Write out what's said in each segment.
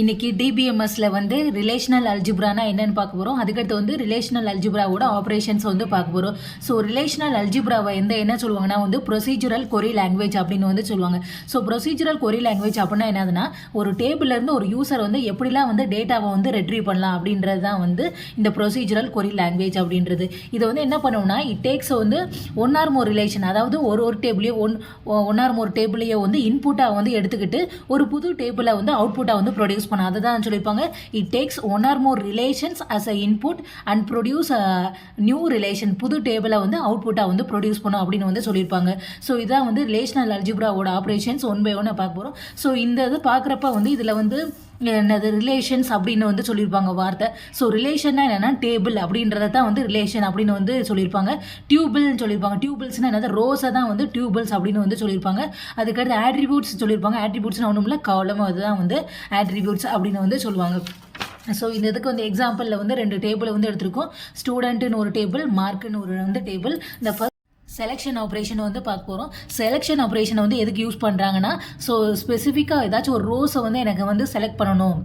இன்னைக்கு டிபிஎம்எஸ்ல வந்து ரிலேஷனல் அல்ஜிப்ரானா என்னன்னு பார்க்க போகிறோம். அதுக்கடுத்து வந்து ரிலேஷனல் அல்ஜிப்ராவோட ஆப்ரேஷன்ஸ் வந்து பார்க்க போகிறோம். ஸோ ரிலேஷனல் அல்ஜிப்ராவை என்ன சொல்லுவாங்கன்னா வந்து ப்ரொசீஜரல் கொரி லாங்குவேஜ் அப்படின்னு வந்து சொல்லுவாங்க. ஸோ ப்ரொசீஜரல் கொரி லாங்குவேஜ் அப்படின்னா என்னதுன்னா, ஒரு டேபிள்லேருந்து ஒரு யூசர் வந்து எப்படிலாம் வந்து டேட்டாவை வந்து ரெட்ரீவ் பண்ணலாம் அப்படின்றது தான் வந்து இந்த ப்ரொசீஜரல் கொரி லாங்குவேஜ் அப்படின்றது. இதை வந்து என்ன பண்ணுவோம்னா, இட் டேக்ஸ் வந்து ஒன் ஆர் மோர் ரிலேஷன், அதாவது ஒரு டேபிளையோ ஒன் ஆர் மோர் டேபிளையோ வந்து இன்புட்டாக வந்து எடுத்துக்கிட்டு ஒரு புது டேபிளை வந்து அவுட்புட்டாக வந்து ப்ரொடியூஸ் பண்ண. அதுதான் சொல்லியிருப்பாங்க, it takes one or more relations as a input and produce new relation, புது டேபிளை வந்து அவுட்புட்டாக வந்து ப்ரொடியூஸ் பண்ணும் அப்படின்னு வந்து சொல்லியிருப்பாங்க. ஸோ இதான் வந்து ரிலேஷனல் அல்ஜிப்ராவோட ஆப்ரேஷன்ஸ் ஒன் பை ஒன்னாக பார்க்க போகிறோம். ஸோ இந்த இது பார்க்குறப்ப வந்து இதில் வந்து என்னது ரிலேஷன்ஸ் அப்படின்னு வந்து சொல்லியிருப்பாங்க வார்த்தை. ஸோ ரிலேஷன்னா என்னென்னா டேபிள் அப்படின்றத தான் வந்து ரிலேஷன் அப்படின்னு வந்து சொல்லியிருப்பாங்க. டியூபிள்னு சொல்லியிருப்பாங்க. டியூபிள்ஸ்னால் என்னது, ரோஸை தான் வந்து டியூபிள்ஸ் அப்படின்னு வந்து சொல்லியிருப்பாங்க. அதுக்கடுத்து ஆட்ரிபியூட்ஸ் சொல்லியிருப்பாங்க. ஆட்ரிபியூட்ஸ்னால் ஒன்றும் இல்லை, காலம், அதுதான் வந்து ஆட்ரிபியூட்ஸ் அப்படின்னு வந்து சொல்லுவாங்க. ஸோ இந்த இதுக்கு வந்து எக்ஸாம்பிளில் வந்து ரெண்டு டேபிளை வந்து எடுத்திருக்கோம். ஸ்டூடெண்ட்டுன்னு ஒரு டேபிள், மார்க்குன்னு ஒரு வந்து டேபிள். இந்த செலெக்ஷன் ஆப்ரேஷன் வந்து பார்க்க போகிறோம். செலெக்ஷன் ஆப்ரேஷனை வந்து எதுக்கு யூஸ் பண்ணுறாங்கன்னா, ஸோ ஸ்பெசிஃபிக்காக ஏதாச்சும் ஒரு ரோஸை வந்து எனக்கு வந்து செலக்ட் பண்ணணும்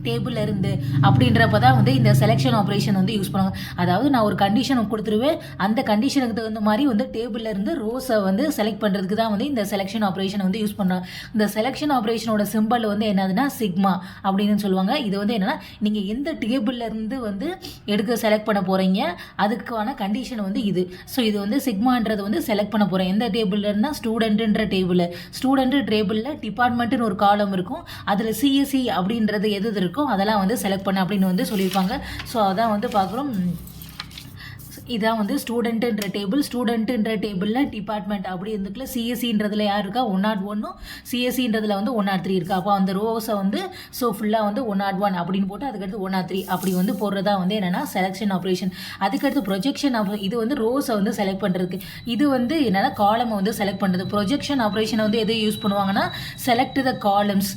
டேபிளில் இருந்து அப்படின்றப்ப தான் வந்து இந்த செலெக்ஷன் ஆப்ரேஷன் வந்து யூஸ் பண்ணுவாங்க. அதாவது நான் ஒரு கண்டிஷன் கொடுத்துருவேன், அந்த கண்டிஷனுக்கு தகுந்த மாதிரி வந்து டேபிளில் இருந்து ரோஸை வந்து செலக்ட் பண்ணுறதுக்கு தான் வந்து இந்த செலெக்ஷன் ஆப்ரேஷன் வந்து யூஸ் பண்ணுறாங்க. இந்த செலெக்ஷன் ஆப்ரேஷனோட சிம்பிள் வந்து என்னதுன்னா சிக்மா அப்படின்னு சொல்லுவாங்க. இது வந்து என்னென்னா, நீங்கள் எந்த டேபிளில் இருந்து வந்து செலக்ட் பண்ண போகிறீங்க அதுக்கான கண்டிஷன் வந்து இது. ஸோ இது வந்து சிக்மான்றது வந்து செலக்ட் பண்ண போகிறேன் எந்த டேபிளில் இருந்தால் ஸ்டூடெண்ட்டுன்ற டேபிள். ஸ்டூடெண்ட்டு டேபிளில் டிபார்ட்மெண்ட்டுன்னு ஒரு காலம் இருக்கும், அதில் சிஎஸ்சி அப்படின்றது எது இருக்கும் அதெல்லாம் வந்து செலக்ட் பண்ண அப்படின்னு வந்து சொல்லியிருப்பாங்க. ஸோ அதான் வந்து பார்க்குறோம். இதான் வந்து ஸ்டூடெண்ட்டுன்ற டேபிள். ஸ்டூடெண்ட்டுன்ற டேபிளில் டிபார்ட்மெண்ட் அப்படி இருந்துக்குள்ள சிஎஸ்சின்றதுல யார் இருக்கா, 101, சிஎஸ்சின்றதுல வந்து 103 இருக்கா. அப்போ அந்த ரோஸை வந்து ஸோ ஃபுல்லாக வந்து 101 அப்படின்னு போட்டு அதுக்கடுத்து 103 அப்படி வந்து போடுறதா வந்து என்னென்னா செலெக்ஷன் ஆப்ரேஷன். அதுக்கடுத்து ப்ரொஜெக்ஷன் இது வந்து ரோஸை வந்து செலக்ட் பண்ணுறதுக்கு. இது வந்து என்னென்னா காலமை வந்து செலக்ட் பண்ணுறது. ப்ரொஜெக்ஷன் ஆப்ரேஷனை வந்து எது யூஸ் பண்ணுவாங்கன்னா, செலக்ட் த காலம்ஸ்,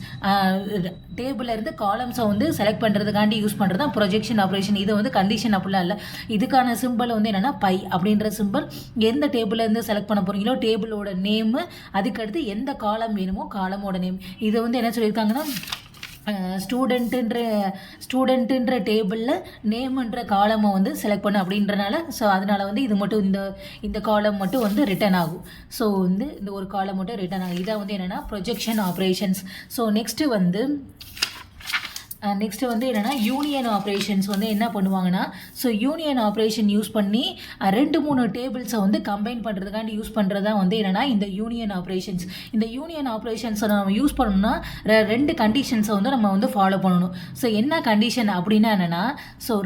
டேபிளில் இருந்து காலம்ஸை வந்து செலக்ட் பண்ணுறதுக்காண்டி யூஸ் பண்ணுறது தான் ப்ரொஜெக்ஷன் ஆப்ரேஷன். இது வந்து கண்டிஷன் அப்படிலாம் இல்லை. இதுக்கான சிம்பிள் வந்து என்னென்னா பை அப்படின்ற சிம்பிள். எந்த டேபிளில் இருந்து செலக்ட் பண்ண போகிறீங்களோ டேபிளோட நேமு, அதுக்கடுத்து எந்த காலம் வேணுமோ காலமோட நேம். இது வந்து என்ன சொல்லியிருக்காங்கன்னா, ஸ்டூடெண்ட்டுன்ற டேபிளில் நேம்ன்ற காலமை வந்து செலக்ட் பண்ண அப்படின்றனால, ஸோ அதனால் வந்து இது மட்டும் இந்த காலம் மட்டும் வந்து ரிட்டன் ஆகும். ஸோ வந்து இந்த ஒரு காலம் மட்டும் ரிட்டன் ஆகும். இதான் வந்து என்னென்னா ப்ரொஜெக்ஷன் ஆப்ரேஷன்ஸ். ஸோ நெக்ஸ்ட்டு வந்து என்னென்னா யூனியன் ஆப்ரேஷன்ஸ் வந்து என்ன பண்ணுவாங்கன்னா, ஸோ யூனியன் ஆப்ரேஷன் யூஸ் பண்ணி 2-3 டேபிள்ஸை வந்து கம்பைன் பண்ணுறதுக்காண்டி யூஸ் பண்ணுறதா வந்து என்னென்னா இந்த யூனியன் ஆப்ரேஷன்ஸ். இந்த யூனியன் ஆப்ரேஷன்ஸை நம்ம யூஸ் பண்ணணும்னா 2 கண்டிஷன்ஸை வந்து நம்ம வந்து ஃபாலோ பண்ணணும். ஸோ என்ன கண்டிஷன் அப்படின்னா என்னென்னா, ஸோ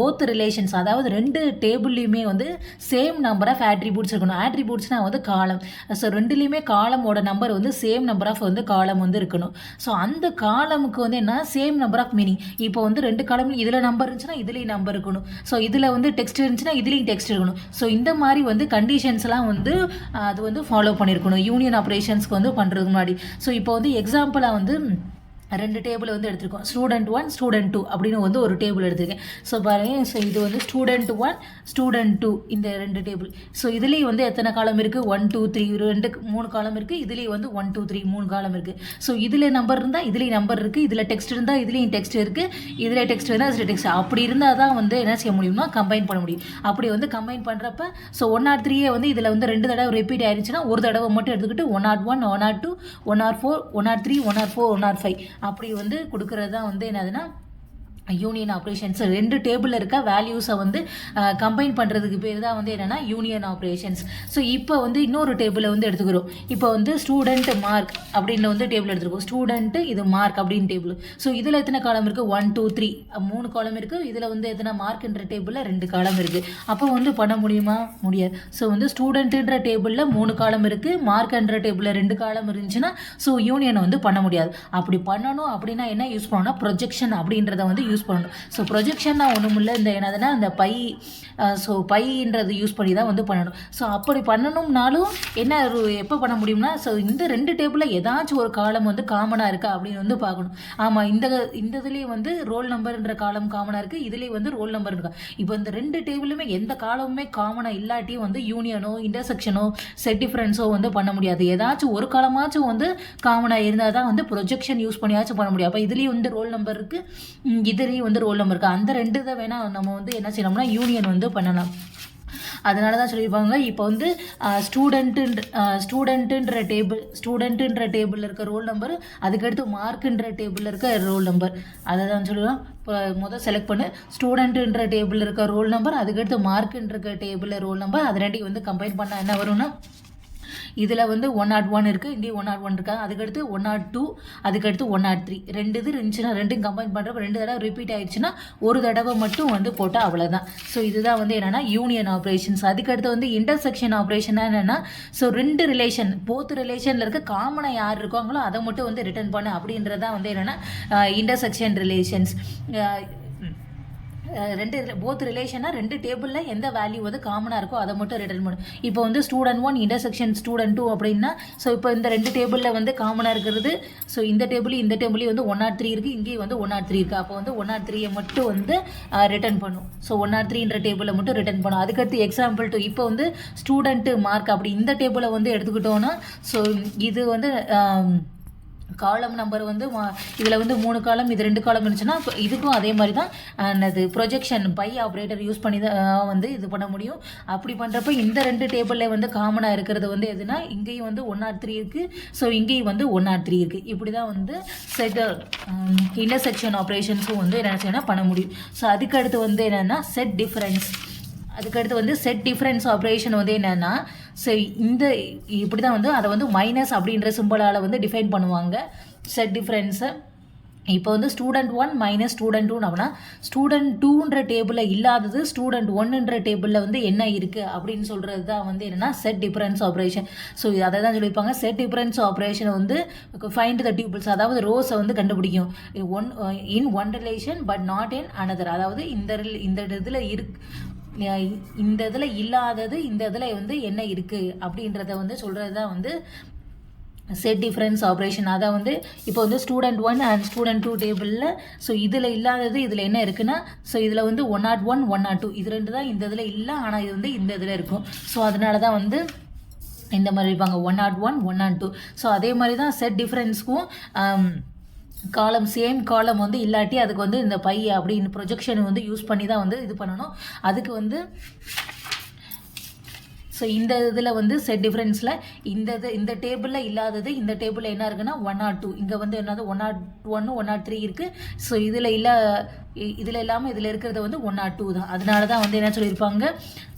போத் ரிலேஷன்ஸ், அதாவது 2 டேபிள்லையுமே வந்து சேம் நம்பர் ஆஃப் ஆட்ரிபியூட்ஸ் இருக்கணும். ஆட்ரிபியூட்ஸ்னால் வந்து காலம். ஸோ 2லேயுமே காலமோட நம்பர் வந்து சேம் நம்பர் ஆஃப் வந்து காலம் வந்து இருக்கணும். ஸோ அந்த காலமுக்கு வந்து என்ன, சேம் நம்பர் ஆஃப் மீனிங். இப்போ வந்து 2 காலம் இதில் நம்பர் இருந்துச்சுன்னா இதுலேயும் நம்பர் இருக்கணும். ஸோ இதில் வந்து டெக்ஸ்ட் இருந்துச்சுன்னா இதுலேயும் டெக்ஸ்ட் இருக்கணும். ஸோ இந்த மாதிரி வந்து கண்டிஷன்ஸ்லாம் வந்து அது வந்து ஃபாலோ பண்ணியிருக்கணும் யூனியன் ஆப்ரேஷன்ஸ்க்கு வந்து பண்ணுறதுக்கு முன்னாடி. ஸோ இப்போ வந்து எக்ஸாம்பிளாக வந்து 2 டேபிள் வந்து எடுத்திருக்கோம். ஸ்டூடெண்ட் 1, ஸ்டூடெண்ட் 2 அப்படின்னு வந்து ஒரு டேபிள் எடுத்திருக்கேன். ஸோ பாருங்க, ஸோ இது வந்து ஸ்டூடெண்ட் 1, ஸ்டூடெண்ட் 2 இந்த 2 டேபிள். ஸோ இதுலேயும் வந்து எத்தனை காலம் இருக்குது, 1 2 3 3 காலம் இருக்குது. இதுலேயும் வந்து 1 2 3 3 காலம் இருக்குது. ஸோ இதில் நம்பர் இருந்தால் இதுலேயும் நம்பர் இருக்குது, இதில் டெக்ஸ்ட் இருந்தால் இதுலேயும் டெக்ஸ்ட் இருக்குது, இதில் டெக்ஸ்ட் இருந்தால் இதில் டெக்ஸ்ட். அப்படி இருந்தால் தான் வந்து என்ன செய்ய முடியும்னா கம்பைன் பண்ண முடியும். அப்படி வந்து கம்பைன் பண்ணுறப்ப ஸோ 103 வந்து இதில் வந்து 2 தடவை ரிப்பீட் ஆயிடுச்சுன்னா ஒரு தடவை மட்டும் எடுத்துக்கிட்டு 101, 102, 104, 103, 104, 105 அப்படி வந்து கொடுக்கறது தான் வந்து என்னதுன்னா யூனியன் ஆப்ரேஷன்ஸ். 2 டேபிளில் இருக்க வேல்யூஸை வந்து கம்பைன் பண்ணுறதுக்கு பேர் தான் வந்து என்னென்னா யூனியன் ஆப்ரேஷன்ஸ். ஸோ இப்போ வந்து இன்னொரு டேபிளை வந்து எடுத்துக்கிறோம். இப்போ வந்து ஸ்டூடெண்ட் மார்க் அப்படின்னு வந்து டேபிள் எடுத்துருக்கோம். ஸ்டூடெண்ட்டு இது மார்க் அப்படின்னு டேபிள். ஸோ இதில் எத்தனை காலம் இருக்குது, 1 2 3 3 காலம் இருக்குது. இதில் வந்து எத்தனை மார்க்ன்ற டேபிளில் 2 காலம் இருக்குது. அப்போ வந்து பண்ண முடியுமா, முடியாது. ஸோ வந்து ஸ்டூடெண்ட்டுன்ற டேபிளில் 3 காலம் இருக்குது, மார்க்ன்ற டேபிளில் 2 காலம் இருந்துச்சுன்னா ஸோ யூனியனை வந்து பண்ண முடியாது. அப்படி பண்ணணும் அப்படின்னா என்ன யூஸ் பண்ணணும்னா ப்ரொஜெக்ஷன் அப்படின்றத வந்து யூஸ் பண்ணணும். ஸோ ப்ரொஜெக்ஷன் தான் ஒன்றும் இல்லை, இந்த என்னதுன்னா இந்த பைன்றது யூஸ் பண்ணி தான் வந்து பண்ணணும். ஸோ அப்படி பண்ணணும்னாலும் என்ன எப்போ பண்ண முடியும்னா, ஸோ இந்த 2 டேபிளில் ஏதாச்சும் ஒரு காலம் வந்து காமனாக இருக்கா அப்படின்னு வந்து பார்க்கணும். ஆமாம், இந்த இதுலேயே வந்து ரோல் நம்பர்ன்ற காலம் காமனாக இருக்குது, இதுலேயே வந்து ரோல் நம்பர் இருக்கா. இப்போ இந்த 2 டேபிளுமே எந்த காலமுமே காமனாக இல்லாட்டியும் வந்து யூனியனோ இன்டர்செக்ஷனோ செட் டிஃப்ரென்ஸோ வந்து பண்ண முடியாது. ஏதாச்சும் ஒரு காலமாச்சும் வந்து காமனாக இருந்தால் தான் வந்து ப்ரொஜெக்ஷன் யூஸ் பண்ணியாச்சும் பண்ண முடியும். அப்போ இதுலேயும் வந்து ரோல் நம்பர் இருக்குது, இதுலேயும் வந்து ரோல் நம்பர் இருக்குது. அந்த 2 இதை வேணால் நம்ம வந்து என்ன செய்யலாம்னா யூனியன் வந்து பண்ணலாம். அதனால தான் சொல்லியிருப்பாங்க, இப்போ வந்து ஸ்டூடெண்ட்டுன்ற டேபிளில் இருக்க ரோல் நம்பர், அதுக்கடுத்து மார்க்குன்ற டேபிளில் இருக்க ரோல் நம்பர், அதை தான் சொல்லுவோம். இப்போ முதல் செலக்ட் பண்ணு, ஸ்டூடெண்ட்டுன்ற டேபிளில் இருக்க ரோல் நம்பர், அதுக்கடுத்து மார்க்குன்ற டேபிளில் ரோல் நம்பர், அது ரெண்டையும் வந்து கம்பைன் பண்ணால் என்ன வரும்னா, இதில் வந்து 101 இருக்குது, இங்கேயும் 101 இருக்கா, அதுக்கடுத்து 102, அதுக்கடுத்து 103. 2 இது இருந்துச்சுன்னா ரெண்டும் கம்பைன் பண்ணுறப்ப 2 தடவை ரிப்பீட் ஆகிடுச்சுன்னா ஒரு தடவை மட்டும் வந்து போட்டால் அவ்வளோதான். ஸோ இதுதான் வந்து என்னென்னா யூனியன் ஆப்ரேஷன்ஸ். அதுக்கடுத்து வந்து இன்டர்செக்ஷன் ஆப்ரேஷனாக என்னென்னா, ஸோ 2 ரிலேஷன், போத் ரிலேஷனில் இருக்க காமனாக யார் இருக்காங்களோ அதை மட்டும் வந்து ரிட்டர்ன் பண்ணு அப்படின்றதான் வந்து என்னென்னா இன்டர்செக்ஷன் ரிலேஷன்ஸ். போத் ரிலேஷனாக 2 டேபிளில் எந்த வேல்யூ வந்து காமனாக இருக்கோ அதை மட்டும் ரிட்டர்ன் பண்ணும். இப்போ வந்து ஸ்டூடெண்ட் 1 இன்டர்செக்ஷன் ஸ்டூடெண்ட் 2 அப்படின்னா, ஸோ இப்போ இந்த 2 டேபிளில் வந்து காமனாக இருக்கிறது, ஸோ இந்த டேபிளையும் வந்து 103 இருக்குது, இங்கேயும் வந்து 103 இருக்குது. அப்போ வந்து 103 மட்டும் வந்து ரிட்டர்ன் பண்ணும். ஸோ 103ன்ற டேபிளில் மட்டும் ரிட்டர்ன் பண்ணும். அதுக்கடுத்து எக்ஸாம்பிள் 2, இப்போ வந்து ஸ்டூடெண்ட்டு மார்க் அப்படி இந்த டேபிளை வந்து எடுத்துக்கிட்டோன்னா, ஸோ இது வந்து காலம் நம்பர் வந்து இதில் வந்து 3 காலம், இது 2 காலம் இருந்துச்சுன்னா இதுக்கும் அதே மாதிரி தான் அது ப்ரொஜெக்ஷன் பை ஆப்ரேட்டர் யூஸ் பண்ணி தான் வந்து இது பண்ண முடியும். அப்படி பண்ணுறப்ப இந்த 2 டேபிளில் வந்து காமனாக இருக்கிறது வந்து எதுனா, இங்கேயும் வந்து 103 இருக்குது, ஸோ இங்கேயும் வந்து 103 இருக்குது. இப்படி தான் வந்து இன்டர்செக்ஷன் ஆப்ரேஷன்ஸும் வந்து என்ன செய்யணும் பண்ண முடியும். ஸோ அதுக்கடுத்து வந்து என்னென்னா செட் டிஃப்ரென்ஸ் ஆப்ரேஷன் வந்து என்னென்னா, ஸோ இப்படி தான் வந்து அதை வந்து மைனஸ் அப்படின்ற சிம்பிளால் வந்து டிஃபைன் பண்ணுவாங்க செட் டிஃப்ரென்ஸை. இப்போ வந்து ஸ்டூடெண்ட் 1 மைனஸ் ஸ்டூடெண்ட் 2 அப்படின்னா, ஸ்டூடெண்ட் 2ன்ற டேபிளில் இல்லாதது ஸ்டூடெண்ட் 1ன்ற டேபிளில் வந்து என்ன இருக்குது அப்படின்னு சொல்கிறது தான் வந்து என்னென்னா செட் டிஃபரன்ஸ் ஆப்ரேஷன். ஸோ அதை தான் சொல்லியிருப்பாங்க, செட் டிஃபரன்ஸ் ஆப்ரேஷனை வந்து ஃபைண்ட் த டியூபிள்ஸ், அதாவது ரோஸை வந்து கண்டுபிடிக்கும். In one relation but not in another, அதாவது இந்த இதில் இந்த இதில் இல்லாதது இந்த இதில் வந்து என்ன இருக்குது அப்படின்றத வந்து சொல்கிறது தான் வந்து செட் டிஃப்ரென்ஸ் ஆப்ரேஷன். அதான் வந்து இப்போ வந்து ஸ்டூடெண்ட் 1 அண்ட் ஸ்டூடெண்ட் 2 டேபிளில், ஸோ இதில் இல்லாதது இதில் என்ன இருக்குன்னா, ஸோ இதில் வந்து 101 102 இது 2 தான் இந்த இதில் இல்லை, ஆனால் இது வந்து இந்த இதில் இருக்கும். ஸோ அதனால தான் வந்து இந்த மாதிரி இருப்பாங்க 101 102. ஸோ அதே மாதிரி தான் செட் டிஃப்ரென்ஸ்க்கும் காலம் சேம் காலம் வந்து இல்லாட்டி அதுக்கு வந்து இந்த பை அப்படின்னு ப்ரொஜெக்ஷன் வந்து யூஸ் பண்ணி தான் வந்து இது பண்ணணும். அதுக்கு வந்து ஸோ இந்த இதில் வந்து செட் டிஃப்ரென்ஸில் இந்த டேபிளில் இல்லாதது இந்த டேபிளில் என்ன இருக்குன்னா 102, இங்கே வந்து என்னது 101 103 இருக்குது. ஸோ இதில் இல்லாமல் இதில் இருக்கிறது வந்து 102 தான். அதனால தான் வந்து என்ன சொல்லியிருப்பாங்க,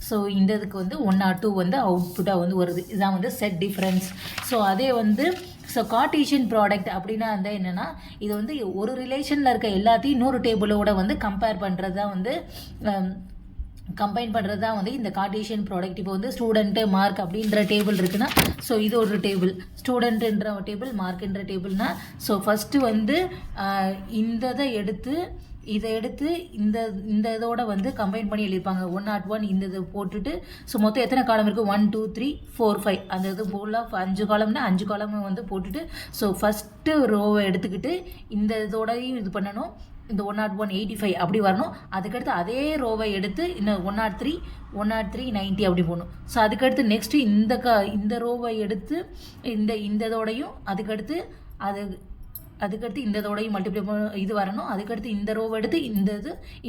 ஸோ இந்த இதுக்கு வந்து 102 வந்து அவுட்புட்டாக வந்து வருது. இதுதான் வந்து செட் டிஃப்ரென்ஸ். ஸோ அதே வந்து ஸோ கார்ட்டீசியன் ப்ராடக்ட் அப்படின்னா வந்து என்னென்னா, இது வந்து ஒரு ரிலேஷனில் இருக்க எல்லாத்தையும் இன்னொரு டேபிளோட வந்து கம்பேர் பண்ணுறது தான் வந்து கம்பைன் பண்ணுறது தான் வந்து இந்த கார்ட்டீசியன் ப்ராடக்ட். இப்போ வந்து ஸ்டூடெண்ட்டு மார்க் அப்படின்ற டேபிள் இருக்குன்னா, ஸோ இது ஒரு டேபிள், ஸ்டூடெண்ட்டுன்ற டேபிள், மார்க்குன்ற டேபிள்னா, ஸோ ஃபஸ்ட்டு வந்து இதை எடுத்து இந்த இதோட வந்து கம்பைன் பண்ணி எழுதிப்பாங்க 101 இந்த இது போட்டுட்டு, ஸோ மொத்தம் எத்தனை காலம் இருக்குது 1 2 3 4 5 அந்த இது போடலாம். 5 காலம்னா 5 காலம் வந்து போட்டுட்டு, ஸோ ஃபஸ்ட்டு ரோவை எடுத்துக்கிட்டு இந்த இதோடையும் இது பண்ணணும், இந்த 101 85 அப்படி வரணும். அதுக்கடுத்து அதே ரோவை எடுத்து இன்னும் 103 90 அப்படி போகணும். ஸோ அதுக்கடுத்து நெக்ஸ்ட்டு இந்த ரோவை எடுத்து இந்த இதோடையும் அதுக்கடுத்து இந்த இதோடையும் மல்டிப்ளை இது வரணும். அதுக்கடுத்து இந்த ரோவை எடுத்து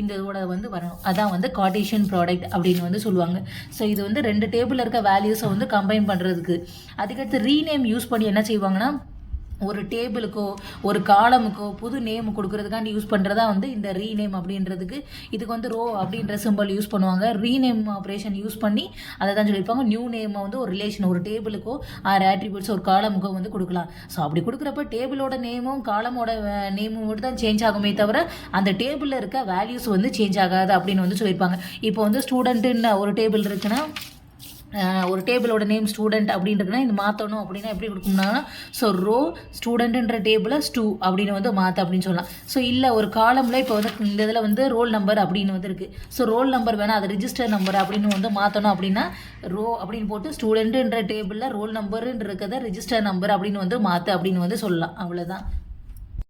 இந்த இதோட வந்து வரணும். அதான் வந்து கார்ட்டீசியன் ப்ராடக்ட் அப்படின்னு வந்து சொல்லுவாங்க. ஸோ இது வந்து 2 டேபிளில் இருக்க வேல்யூஸை வந்து கம்பைன் பண்ணுறதுக்கு. அதுக்கடுத்து ரீநேம் யூஸ் பண்ணி என்ன செய்வாங்கன்னா, ஒரு டேபிளுக்கோ ஒரு காலமுக்கோ புது நேம் கொடுக்கறதுக்காண்டி யூஸ் பண்ணுறதா வந்து இந்த ரீநேம் அப்படின்றதுக்கு. இதுக்கு வந்து ரோ அப்படின்ற சிம்பிள் யூஸ் பண்ணுவாங்க. ரீநேம் ஆப்ரேஷன் யூஸ் பண்ணி அதை தான் சொல்லியிருப்பாங்க. நியூ நேமை வந்து ஒரு ரிலேஷன், ஒரு டேபிளுக்கோ ஆறு ஆட்ரிபியூட்ஸ் ஒரு காலமுக்கோ வந்து கொடுக்கலாம். ஸோ அப்படி கொடுக்குறப்ப டேபிளோட நேமும் காலமோட நேமும் மட்டும் தான் சேஞ்ச் ஆகுமே தவிர அந்த டேபிளில் இருக்க வேல்யூஸ் வந்து சேஞ்ச் ஆகாது அப்படின்னு வந்து சொல்லியிருப்பாங்க. இப்போ வந்து ஸ்டூடெண்ட்டுன்னு ஒரு டேபிள் இருக்குன்னா, ஒரு டேபிளோட நேம் ஸ்டூடெண்ட் அப்படின்றதுனா இது மாற்றணும் அப்படின்னா எப்படி கொடுக்கும்னா ஸோ ரோ ஸ்டூடெண்ட்டுன்ற டேபிளை ஸ்டூ அப்படின்னு வந்து மாற்ற அப்படின்னு சொல்லலாம். ஸோ இல்லை ஒரு காலமில் இப்போ வந்து இந்த இதில் வந்து ரோல் நம்பர் அப்படின்னு வந்து இருக்குது. ஸோ ரோல் நம்பர் வேணால் அது ரிஜிஸ்டர் நம்பர் அப்படின்னு வந்து மாற்றணும் அப்படின்னா ரோ அப்படின்னு போட்டு ஸ்டூடெண்ட்டுன்ற டேபிளில் ரோல் நம்பருன்றதை ரிஜிஸ்டர் நம்பர் அப்படின்னு வந்து மாற்று அப்படின்னு வந்து சொல்லலாம். அவ்வளோதான்.